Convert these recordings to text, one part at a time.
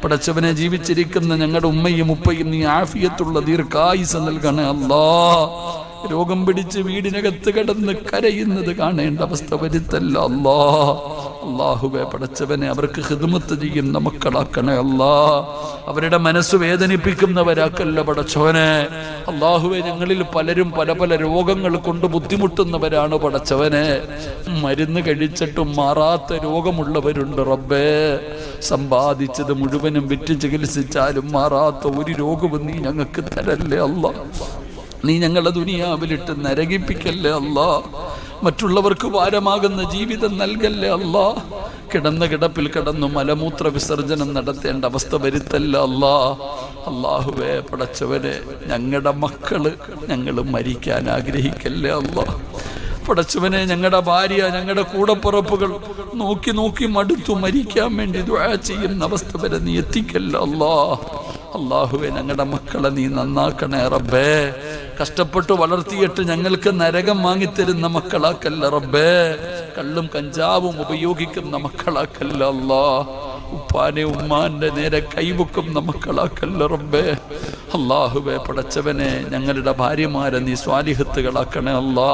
പടച്ചവനെ ജീവിച്ചിരിക്കുന്ന ഞങ്ങളുടെ ഉമ്മയും ഉപ്പയും നീ ആഫിയത്തുള്ള ദീർഘായുസ് നൽകണേ അല്ലാ. രോഗം പിടിച്ച് വീടിനകത്ത് കിടന്ന് കരയുന്നത് കാണേണ്ട അവസ്ഥ വരുത്തല്ല അല്ലാ. അല്ലാഹുവേ പടച്ചവനെ അവർക്ക് ഖിദ്മത്ത് ചെയ്യുന്ന മക്കളാക്കണേ അല്ലാ. അവരുടെ മനസ്സ് വേദനിപ്പിക്കുന്നവരാക്കല്ല പടച്ചവനെ. അല്ലാഹുവേ ഞങ്ങളിൽ പലരും പല പല രോഗങ്ങൾ കൊണ്ട് ബുദ്ധിമുട്ടുന്നവരാണ് പടച്ചവനെ. മരുന്ന് കഴിച്ചിട്ടും മാറാത്ത രോഗമുള്ളവരുണ്ട് റബ്ബേ. സമ്പാദിച്ചത് മുഴുവനും വിറ്റ് ചികിത്സിച്ചാലും മാറാത്ത ഒരു രോഗവും നീ ഞങ്ങൾക്ക് തരല്ലേ അല്ലാ. നീ ഞങ്ങളെ ദുനിയാവിലിട്ട് നരകിപ്പിക്കല്ലേ അല്ലാ. മറ്റുള്ളവർക്ക് ഭാരമാകുന്ന ജീവിതം നൽകല്ലേ അല്ലാ. കിടന്ന കിടപ്പിൽ കിടന്നു മലമൂത്ര വിസർജനം നടത്തേണ്ട അവസ്ഥ വരുത്തല്ല അല്ലാ. അല്ലാഹുവേ പടച്ചവനെ ഞങ്ങളുടെ മക്കള് ഞങ്ങൾ മരിക്കാൻ ആഗ്രഹിക്കല്ലേ അല്ലാ. പടച്ചവനെ ഞങ്ങളുടെ ഭാര്യ ഞങ്ങളുടെ കൂടപ്പുറപ്പുകൾ നോക്കി നോക്കി മടുത്തു മരിക്കാൻ വേണ്ടി ദുആ ചെയ്യുന്ന അവസ്ഥ വരെ നീ എത്തിക്കല്ല അല്ലാ. അല്ലാഹുവേ ഞങ്ങളുടെ മക്കളെ നീ നന്നാക്കണേ റബ്ബേ. കഷ്ടപ്പെട്ട് വളർത്തിയിട്ട് ഞങ്ങൾക്ക് നരകം വാങ്ങിത്തരുന്ന മക്കളാക്കല്ല റബ്ബേ. കള്ളും കഞ്ചാവും ഉപയോഗിക്കുന്ന മക്കളാക്കല്ല അല്ലാ. ഉപ്പാനെ ഉമ്മാന്റെ നേരെ കൈവെക്കുന്ന മക്കളാക്കല്ല റബ്ബേ. അല്ലാഹുവേ പടച്ചവനെ ഞങ്ങളുടെ ഭാര്യമാരെ നീ സ്വാലിഹത്തുകളാക്കണേ അല്ലാ.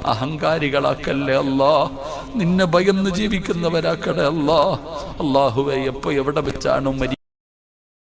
അഹങ്കാരികളാക്കല്ലേ അല്ലാ. നിന്നെ ഭയന്ന് ജീവിക്കുന്നവരാക്കണേ അല്ലാ. അല്ലാഹുവേ എപ്പോ എവിടെ വെച്ചാണോ